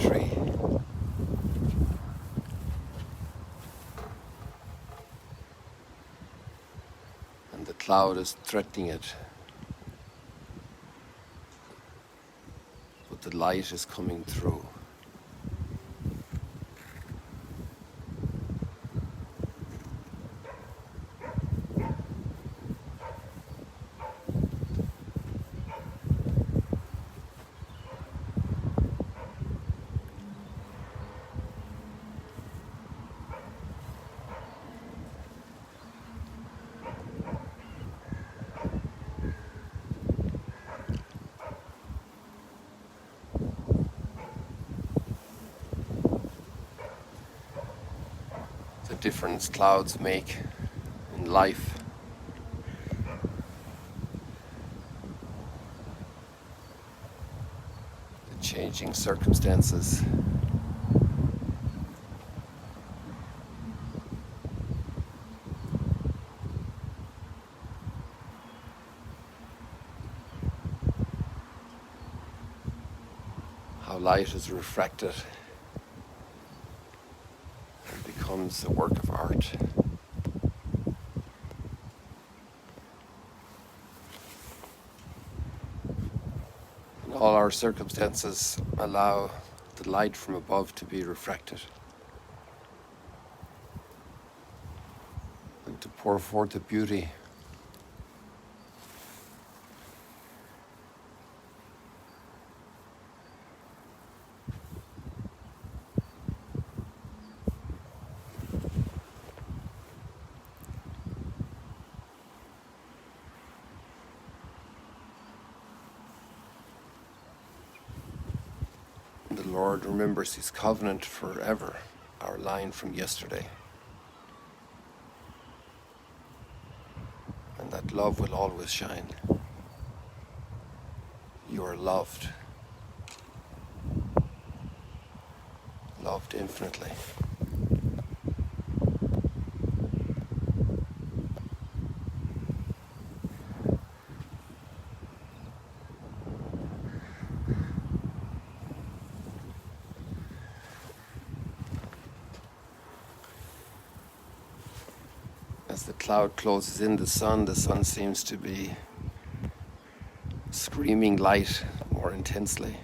tree. And the cloud is threatening it. But the light is coming through. The difference clouds make in life. The changing circumstances. How light is refracted and becomes a work of art. And all our circumstances allow the light from above to be refracted and to pour forth the beauty. The Lord remembers His covenant forever, our line from yesterday. And that love will always shine. You are loved. Loved infinitely. As the cloud closes in the sun seems to be screaming light more intensely.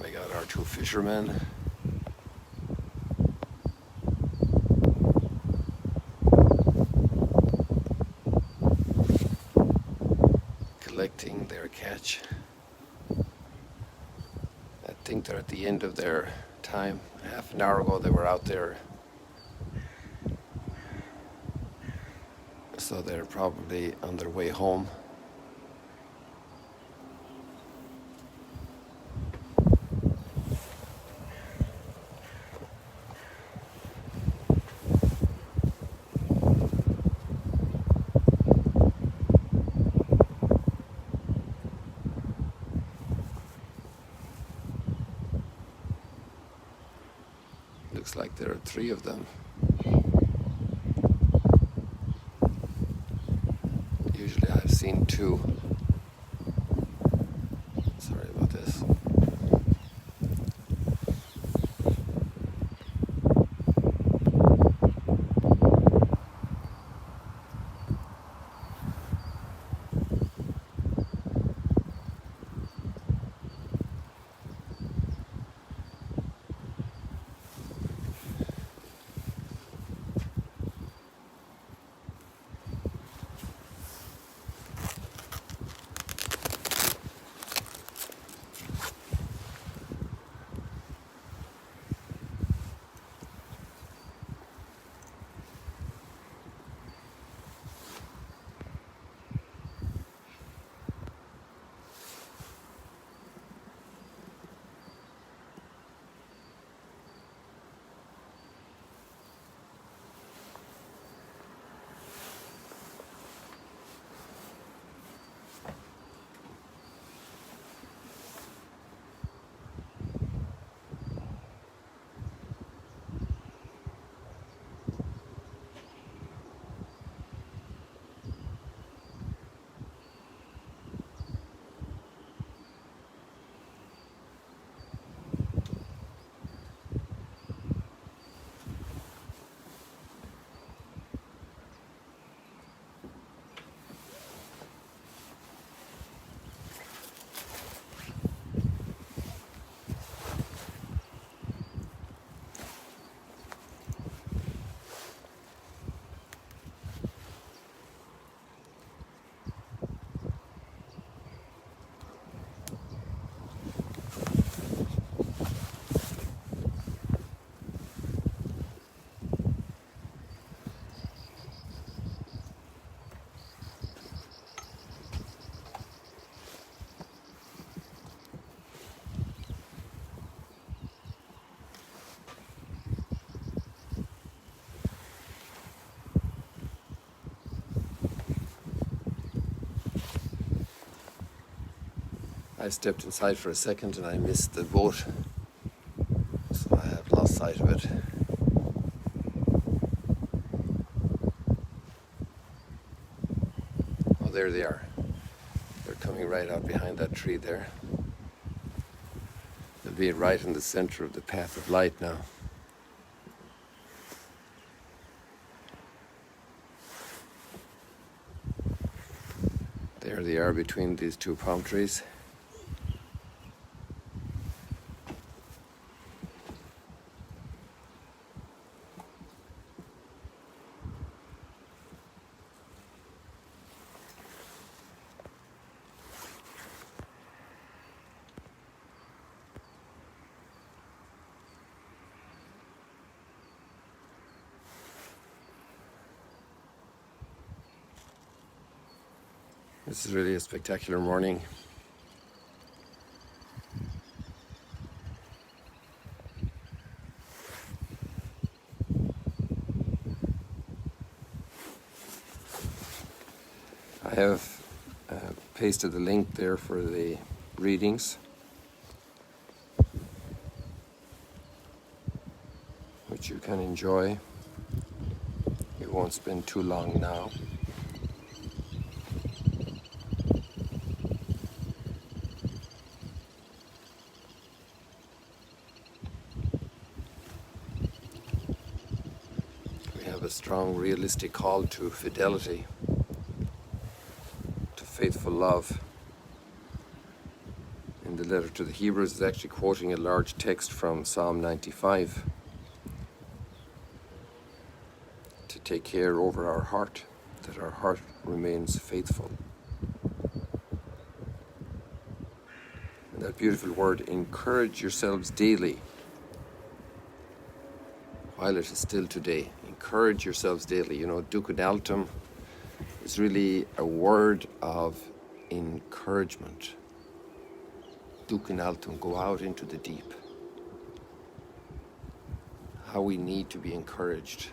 We got our two fishermen. Collecting their catch. I think they're at the end of their time. Half an hour ago they were out there. So they're probably on their way home. Looks like there are 3 of them. Usually I've seen 2. Sorry about this. I stepped inside for a second and I missed the boat, so I have lost sight of it. Oh, there they are. They're coming right out behind that tree there. They'll be right in the center of the path of light now. There they are between these two palm trees. This is really a spectacular morning. I have pasted the link there for the readings, which you can enjoy. We won't spend too long now. We have a strong, realistic call to fidelity, to faithful love. In the letter to the Hebrews, is actually quoting a large text from Psalm 95. To take care over our heart, that our heart remains faithful. And that beautiful word, encourage yourselves daily, while it is still today. Encourage yourselves daily. You know, Duc Altum is really a word of encouragement. Duc Altum, go out into the deep. How we need to be encouraged.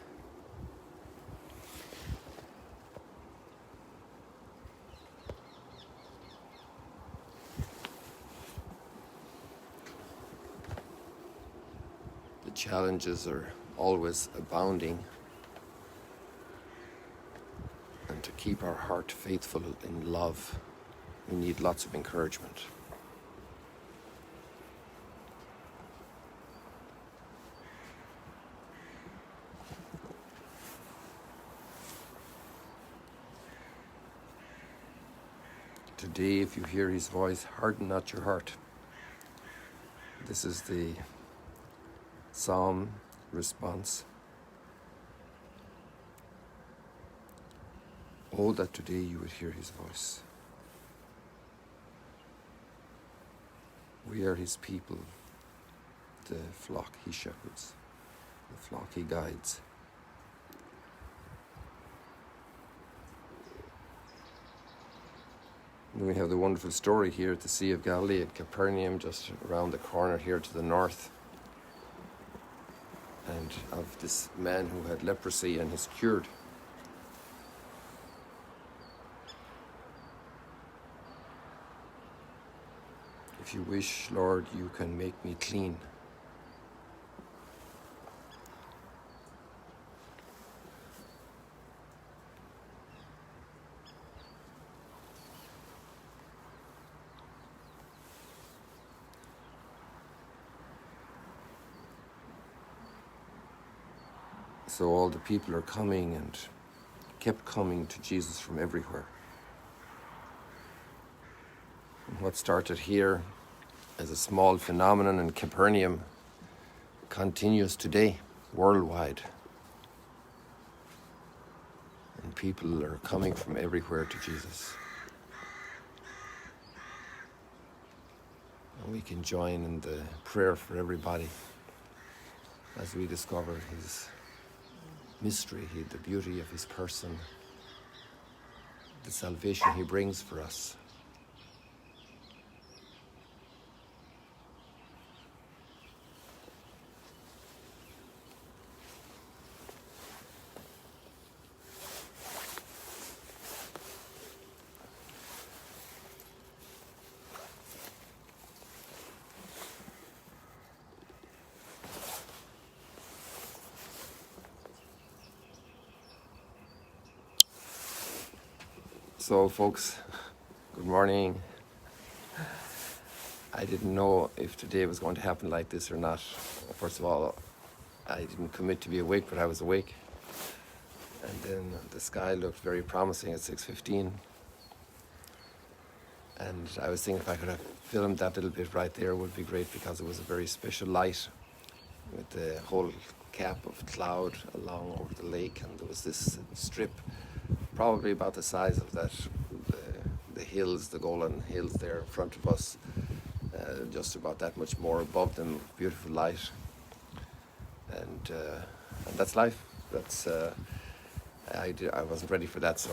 The challenges are always abounding, and to keep our heart faithful in love, we need lots of encouragement. Today, if you hear his voice, harden not your heart. This is the Psalm response. Oh, that today you would hear his voice. We are his people, the flock he shepherds, the flock he guides. And we have the wonderful story here at the Sea of Galilee at Capernaum, just around the corner here to the north, and of this man who had leprosy and is cured. If you wish, Lord, you can make me clean. So all the people are coming and kept coming to Jesus from everywhere. And what started here as a small phenomenon in Capernaum continues today worldwide. And people are coming from everywhere to Jesus. And we can join in the prayer for everybody as we discover his mystery, the beauty of his person, the salvation he brings for us. So, folks, good morning. I didn't know if today was going to happen like this or not. First of all, I didn't commit to be awake, but I was awake. And then the sky looked very promising at 6:15. And I was thinking if I could have filmed that little bit right there, it would be great, because it was a very special light with the whole cap of cloud along over the lake, and there was this strip probably about the size of that, the hills, the Golan Hills there in front of us, just about that much more above them. Beautiful light, and that's life. That's I wasn't ready for that, so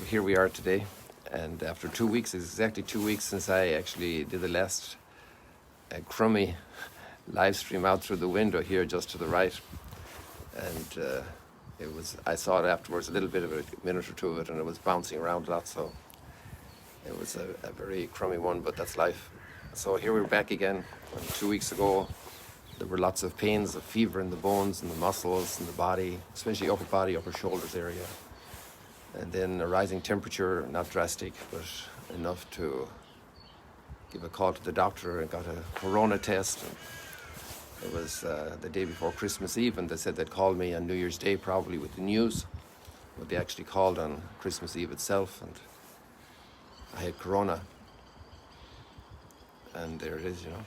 here we are today. And after 2 weeks, it's exactly 2 weeks since I actually did the last crummy live stream out through the window here just to the right. And I saw it afterwards, a little bit of a minute or two of it, and it was bouncing around a lot, so it was a very crummy one, but that's life. So here we're back again. 2 weeks ago, there were lots of pains, of fever in the bones and the muscles and the body, especially upper body, upper shoulders area. And then a rising temperature, not drastic, but enough to give a call to the doctor and got a corona test. And it was the day before Christmas Eve, and they said they'd call me on New Year's Day probably with the news. But they actually called on Christmas Eve itself, and I had corona. And there it is, you know.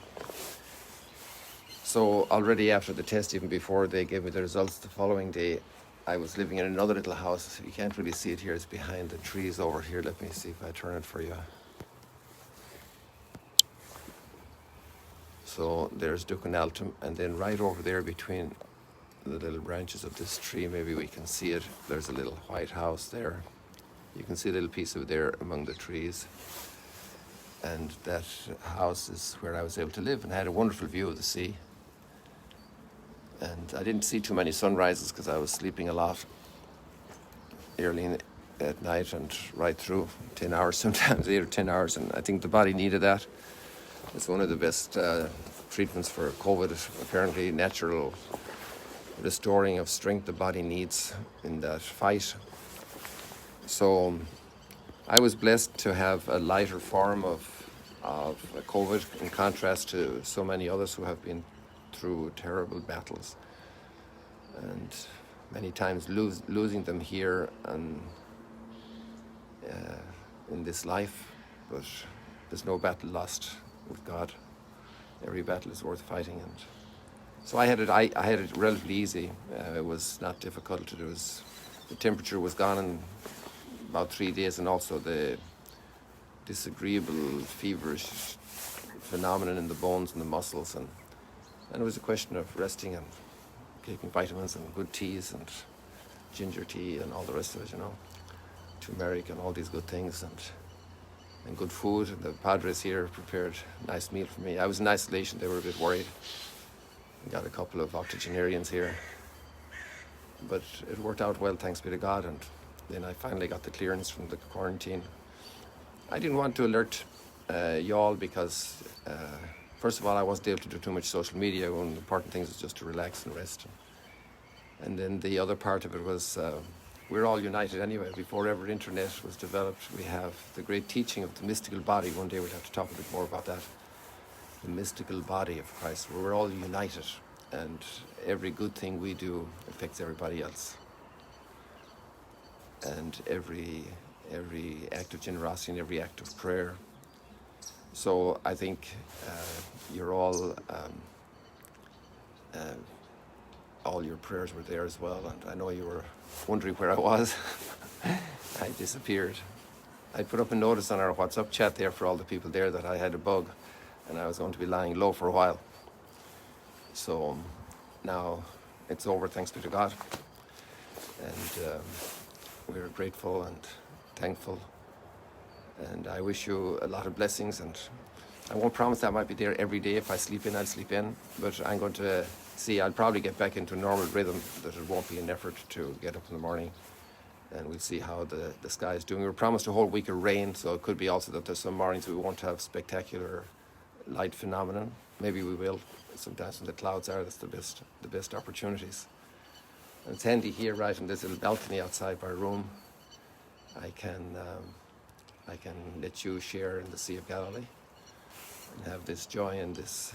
So already after the test, even before they gave me the results the following day, I was living in another little house. You can't really see it here. It's behind the trees over here. Let me see if I turn it for you. So there's Ducanaltum, and then right over there between the little branches of this tree, maybe we can see it, there's a little white house there. You can see a little piece of it there among the trees. And that house is where I was able to live, and I had a wonderful view of the sea. And I didn't see too many sunrises because I was sleeping a lot early at night and right through 10 hours, sometimes 8 or 10 hours. And I think the body needed that. It's one of the best treatments for COVID, apparently natural restoring of strength the body needs in that fight. So I was blessed to have a lighter form of COVID, in contrast to so many others who have been through terrible battles, and many times losing them here and in this life. But there's no battle lost with God. Every battle is worth fighting, and so I had it relatively easy. It was not difficult. The temperature was gone in about 3 days, and also the disagreeable feverish phenomenon in the bones and the muscles, and it was a question of resting and taking vitamins and good teas and ginger tea and all the rest of it, you know, turmeric and all these good things, and good food. And the padres here prepared a nice meal for me. I was in isolation. They were a bit worried. I got a couple of octogenarians here, but it worked out well, thanks be to God. And then I finally got the clearance from the quarantine. I didn't want to alert y'all because first of all, I wasn't able to do too much social media. One of the important things is just to relax and rest. And then the other part of it was we're all united anyway. Before ever internet was developed, we have the great teaching of the mystical body. One day we'll have to talk a bit more about that. The mystical body of Christ, where we're all united, and every good thing we do affects everybody else. And every act of generosity and every act of prayer. So I think you're all your prayers were there as well, and I know you were wondering where I was. I disappeared. I put up a notice on our WhatsApp chat there for all the people there that I had a bug, and I was going to be lying low for a while. So now it's over, thanks be to God, and we're grateful and thankful. And I wish you a lot of blessings, and I won't promise that I might be there every day. If I sleep in, I'll sleep in, but I'm going to see. I'll probably get back into a normal rhythm, that it won't be an effort to get up in the morning, and we'll see how the sky is doing. We were promised a whole week of rain, so it could be also that there's some mornings we won't have spectacular light phenomenon. Maybe we will. Sometimes when the clouds are, that's the best opportunities. And it's handy here, right in this little balcony outside my room. I can I can let you share in the Sea of Galilee and have this joy and this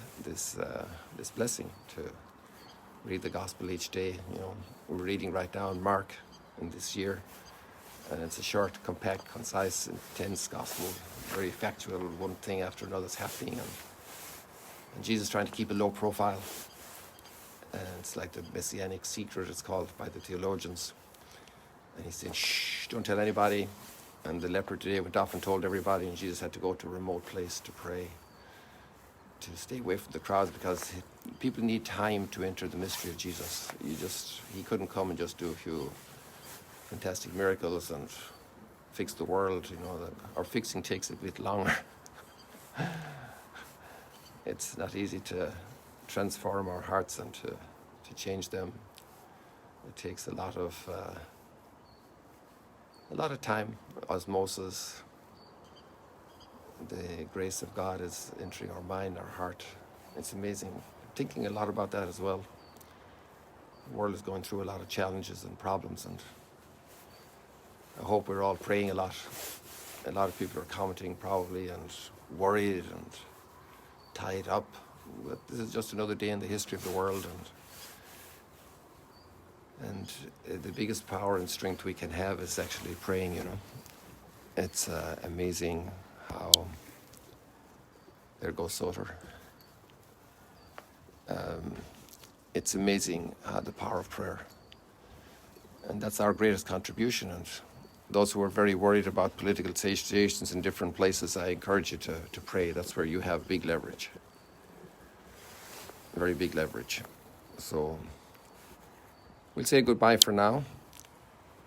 blessing to read the gospel each day. We're reading right now in Mark in this year, and it's a short, compact, concise, intense gospel, very factual. One thing after another is happening, and Jesus trying to keep a low profile. And it's like the messianic secret, it's called by the theologians. And he's saying, shh, don't tell anybody. And the leper today went off and told everybody, and Jesus had to go to a remote place to pray, to stay away from the crowds, because people need time to enter the mystery of Jesus. He couldn't come and just do a few fantastic miracles and fix the world. Our fixing takes a bit longer. It's not easy to transform our hearts and to change them. It takes a lot of time, osmosis. The grace of God is entering our mind, our heart. It's amazing. Thinking a lot about that as well. The world is going through a lot of challenges and problems, and I hope we're all praying a lot. A lot of people are commenting probably and worried and tied up. But this is just another day in the history of the world, and the biggest power and strength we can have is actually praying. It's amazing how there goes Soter. It's amazing the power of prayer, and that's our greatest contribution. And those who are very worried about political situations in different places, I encourage you to pray. That's where you have big leverage. Very big leverage. So we'll say goodbye for now.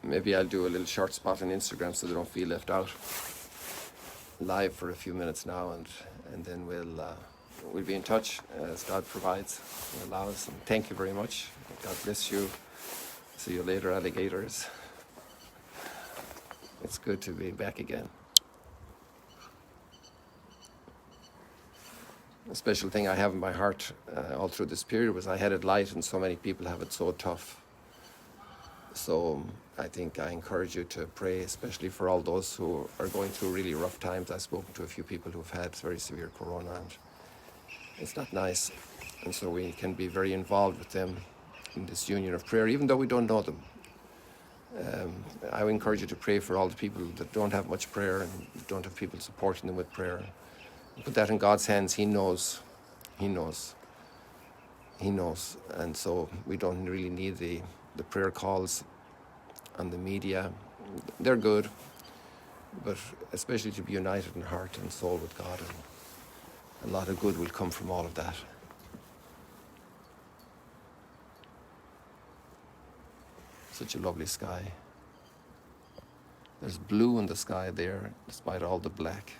Maybe I'll do a little short spot on Instagram so they don't feel left out. Live for a few minutes now, and then we'll be in touch as God provides and allows. And thank you very much. God bless you. See you later, alligators. It's good to be back again. A special thing I have in my heart all through this period was I had it light, and so many people have it so tough. So I think I encourage you to pray, especially for all those who are going through really rough times. I've spoken to a few people who've had very severe corona, and it's not nice. And so we can be very involved with them in this union of prayer, even though we don't know them. I would encourage you to pray for all the people that don't have much prayer and don't have people supporting them with prayer. Put that in God's hands. He knows. He knows. He knows. And so we don't really need the prayer calls on the media. They're good, but especially to be united in heart and soul with God. And a lot of good will come from all of that. Such a lovely sky. There's blue in the sky there, despite all the black.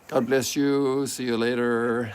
God bless you. See you later.